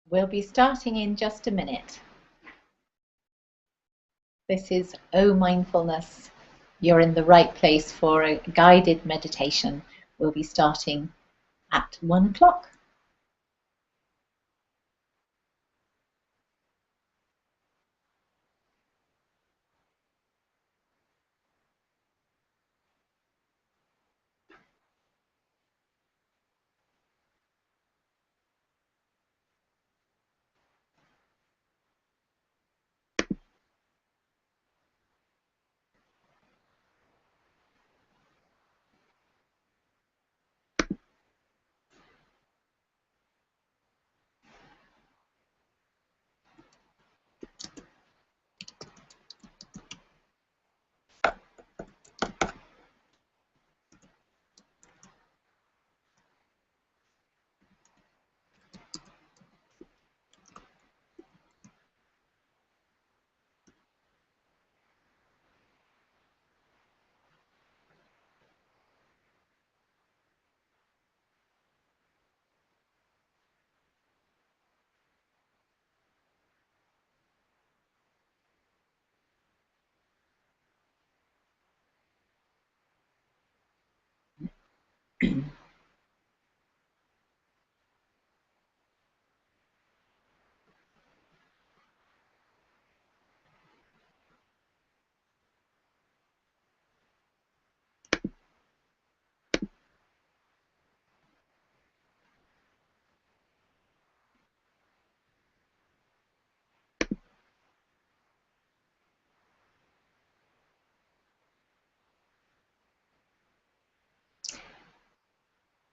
We'll be starting in just a minute. This is O Mindfulness. You're in the right place for a guided meditation. We'll be starting at 1 o'clock.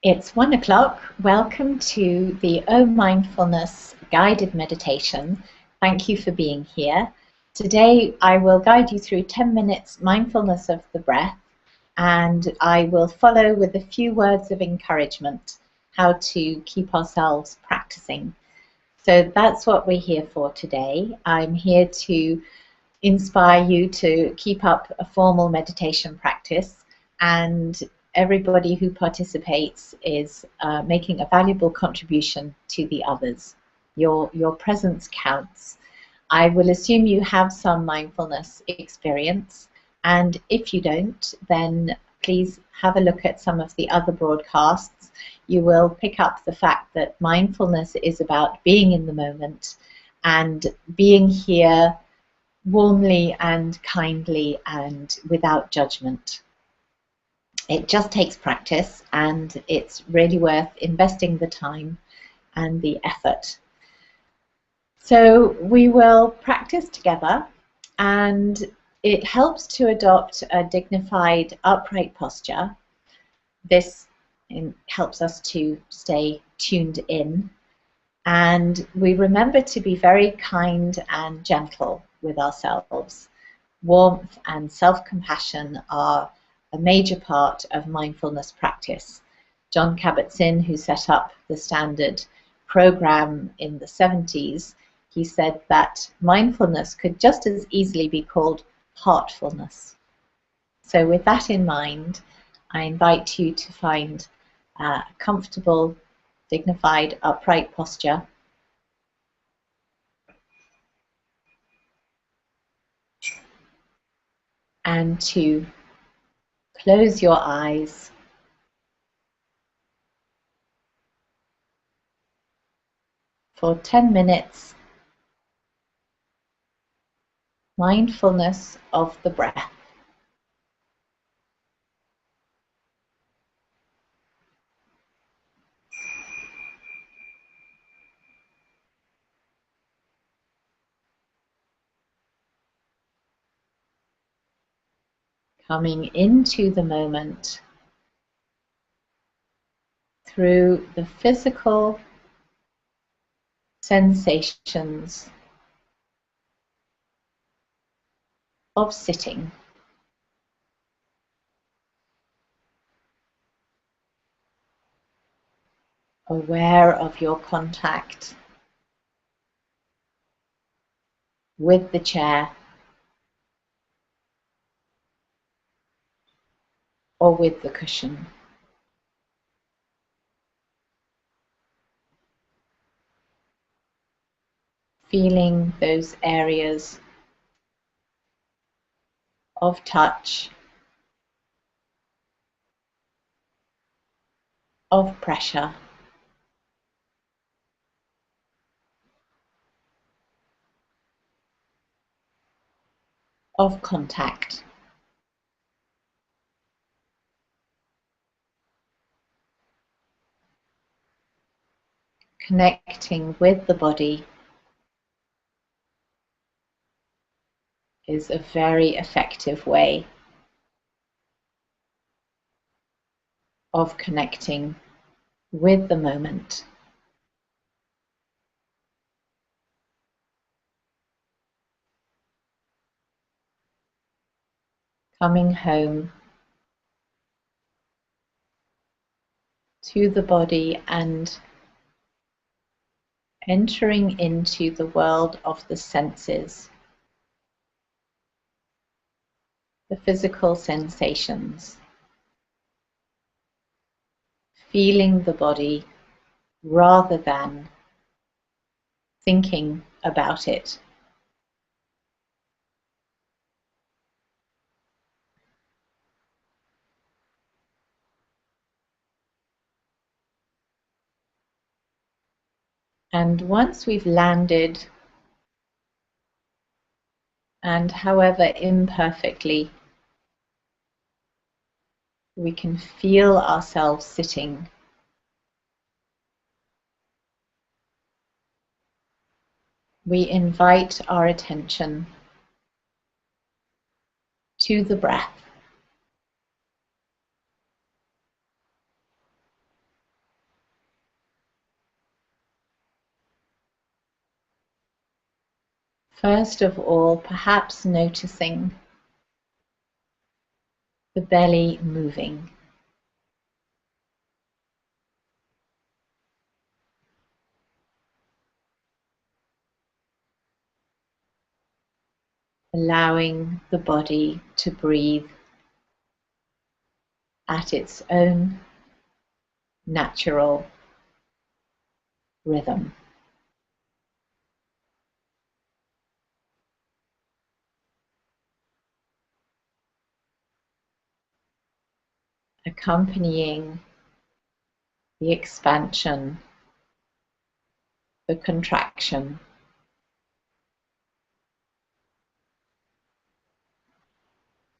It's 1 o'clock. Welcome to the O Mindfulness guided meditation. Thank you for being here. Today I will guide you through 10 minutes mindfulness of the breath, and I will follow with a few words of encouragement, how to keep ourselves practicing. So that's what we're here for today. I'm here to inspire you to keep up a formal meditation practice, and everybody who participates is making a valuable contribution to the others. Your presence counts. I will assume you have some mindfulness experience, and if you don't, then please have a look at some of the other broadcasts. You will pick up the fact that mindfulness is about being in the moment and being here warmly and kindly and without judgment. It just takes practice, and it's really worth investing the time and the effort. So we will practice together, and it helps to adopt a dignified, upright posture. This helps us to stay tuned in, and we remember to be very kind and gentle with ourselves. Warmth and self-compassion are a major part of mindfulness practice. Jon Kabat-Zinn, who set up the Standard program in the 70s, he said that mindfulness could just as easily be called heartfulness. So with that in mind, I invite you to find a comfortable, dignified, upright posture. And to close your eyes for 10 minutes, mindfulness of the breath. Coming into the moment through the physical sensations of sitting. Aware of your contact with the chair or with the cushion. feeling those areas of touch, of pressure, of contact. Connecting with the body is a very effective way of connecting with the moment. Coming home to the body and entering into the world of the senses, the physical sensations, feeling the body rather than thinking about it. And once we've landed, and however imperfectly, we can feel ourselves sitting, we invite our attention to the breath. First of all, perhaps noticing the belly moving. Allowing the body to breathe at its own natural rhythm. Accompanying the expansion, the contraction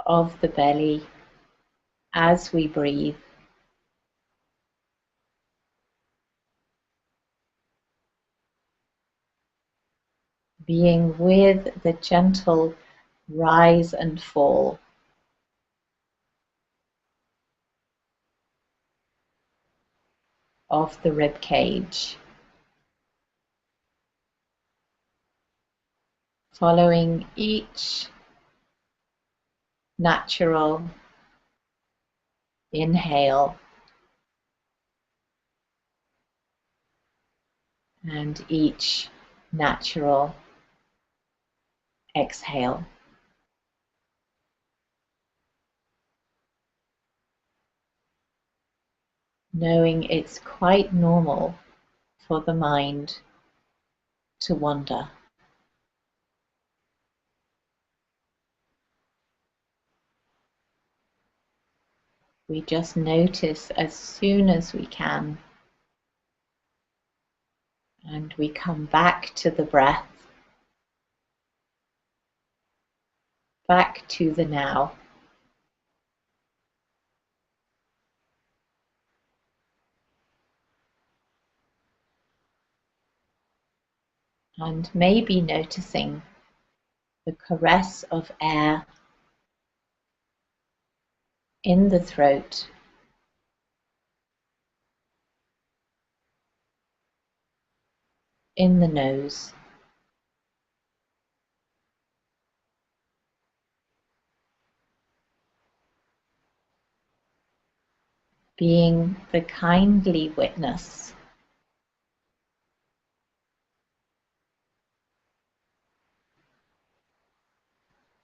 of the belly as we breathe. Being with the gentle rise and fall of the rib cage. Following each natural inhale and each natural exhale. Knowing it's quite normal for the mind to wander. We just notice as soon as we can, and we come back to the breath, back to the now. And maybe noticing the caress of air in the throat, in the nose. Being the kindly witness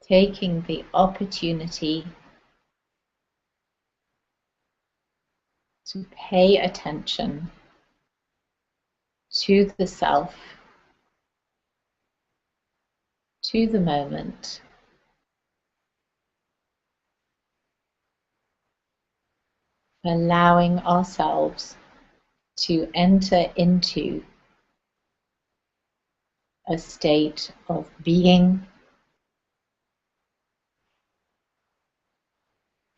taking the opportunity to pay attention to the self to the moment. Allowing ourselves to enter into a state of being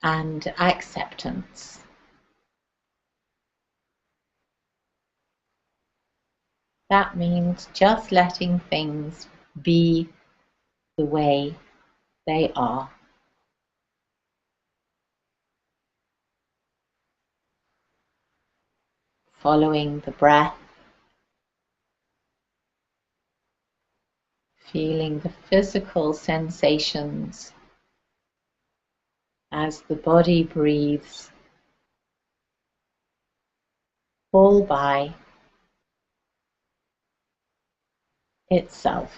and acceptance. That means just letting things be the way they are. Following the breath, feeling the physical sensations as the body breathes, all by itself.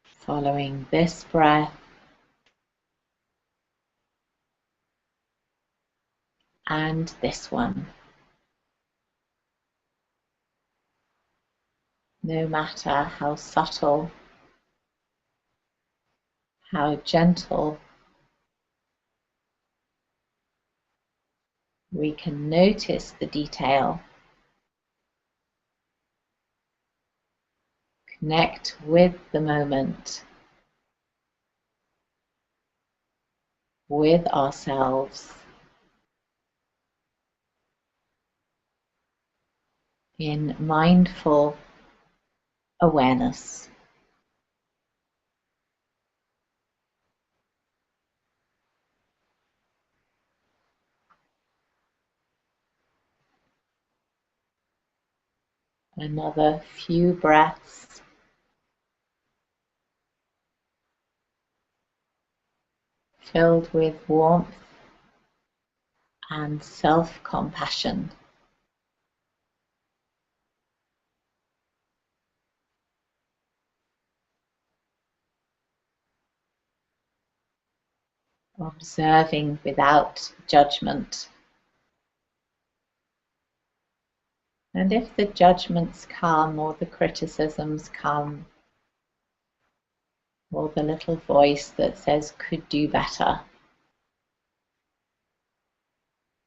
Following this breath and this one. No matter how subtle, how gentle, we can notice the detail, connect with the moment, with ourselves, in mindful awareness. Another few breaths. Filled with warmth and self-compassion. Observing without judgment. And if the judgments come or the criticisms come, or the little voice that says could do better,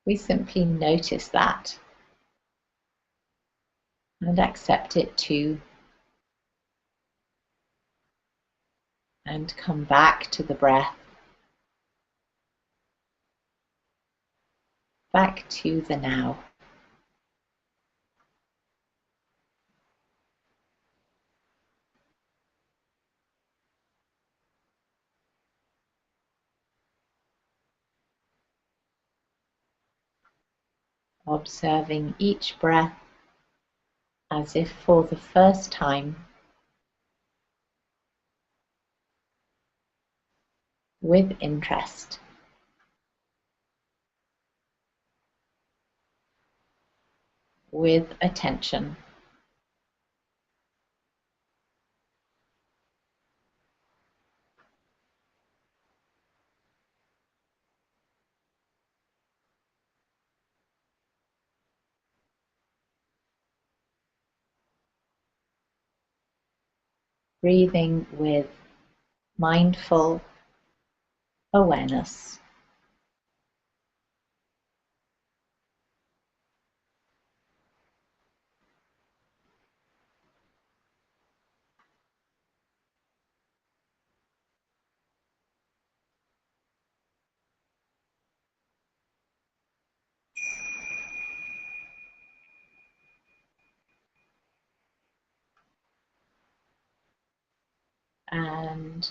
we simply notice that and accept it too, and come back to the breath, back to the now. Observing each breath as if for the first time, with interest. With attention. Breathing with mindful awareness. And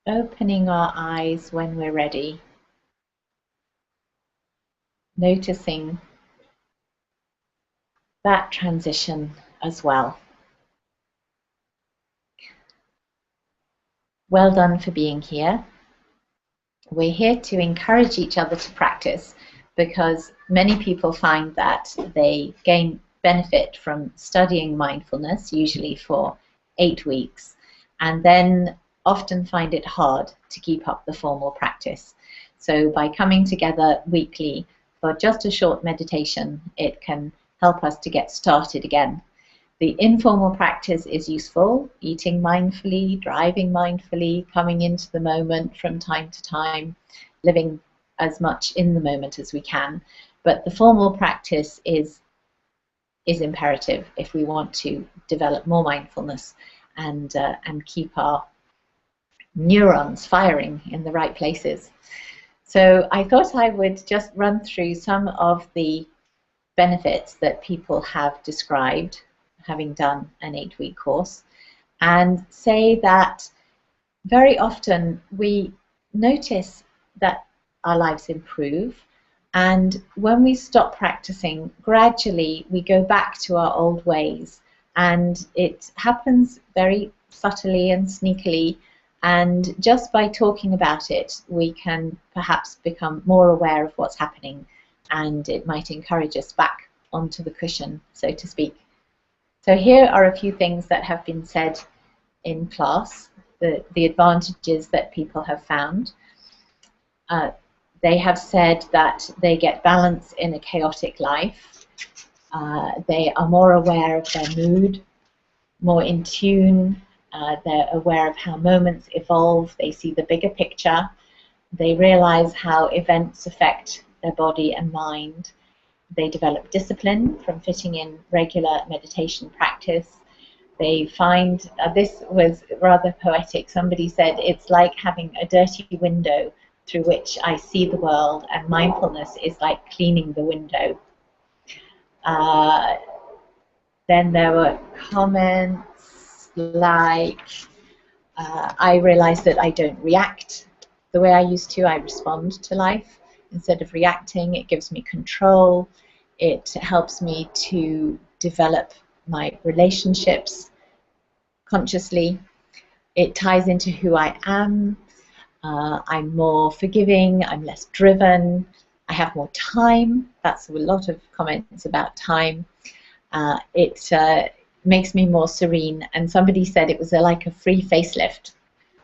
opening our eyes when we're ready, noticing that transition as well. Well done for being here. We're here to encourage each other to practice, because many people find that they gain benefit from studying mindfulness, usually for 8 weeks, and then often find it hard to keep up the formal practice. So by coming together weekly for just a short meditation, it can help us to get started again. The informal practice is useful, eating mindfully, driving mindfully, coming into the moment from time to time, living as much in the moment as we can. But the formal practice is imperative if we want to develop more mindfulness and keep our neurons firing in the right places. So I thought I would just run through some of the benefits that people have described having done an 8-week course, and say that very often we notice that our lives improve, and when we stop practicing, gradually we go back to our old ways, and it happens very subtly and sneakily, and just by talking about it we can perhaps become more aware of what's happening, and it might encourage us back onto the cushion, so to speak. So here are a few things that have been said in class, the advantages that people have found. They have said that they get balance in a chaotic life. They are more aware of their mood, more in tune. They're aware of how moments evolve. They see the bigger picture. They realize how events affect their body and mind. They develop discipline from fitting in regular meditation practice. They find, this was rather poetic, somebody said, it's like having a dirty window through which I see the world, and mindfulness is like cleaning the window. Then there were comments like, I realize that I don't react the way I used to. I respond to life instead of reacting. It gives me control. It helps me to develop my relationships consciously. It ties into who I am. I'm more forgiving. I'm less driven. I have more time. That's a lot of comments about time. It makes me more serene. And somebody said it was like a free facelift.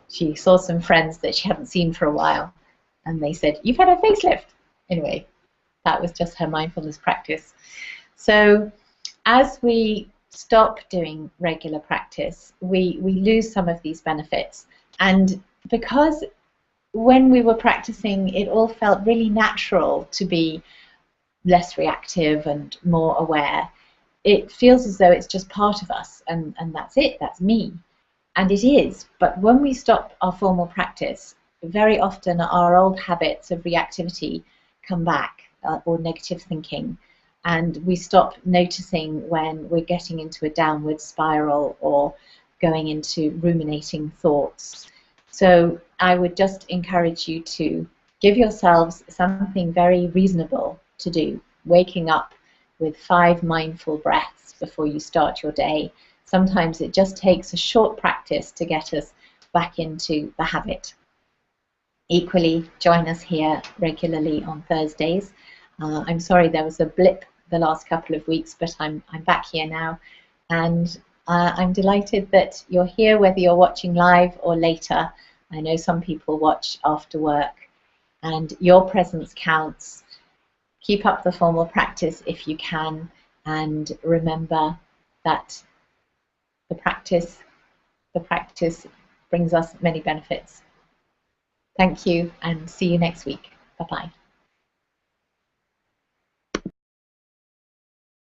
She saw some friends that she hadn't seen for a while, and they said, "You've had a facelift." Anyway, that was just her mindfulness practice. So as we stop doing regular practice, we lose some of these benefits. And because when we were practicing, it all felt really natural to be less reactive and more aware, it feels as though it's just part of us, and that's it, that's me. And it is, but when we stop our formal practice, very often our old habits of reactivity come back, or negative thinking, and we stop noticing when we're getting into a downward spiral or going into ruminating thoughts. So I would just encourage you to give yourselves something very reasonable to do, waking up with 5 mindful breaths before you start your day. Sometimes it just takes a short practice to get us back into the habit. Equally, join us here regularly on Thursdays. I'm sorry there was a blip the last couple of weeks, but I'm back here now, and I'm delighted that you're here, whether you're watching live or later. I know some people watch after work, and your presence counts. Keep up the formal practice if you can, and remember that the practice brings us many benefits. Thank you, and see you next week. Bye-bye.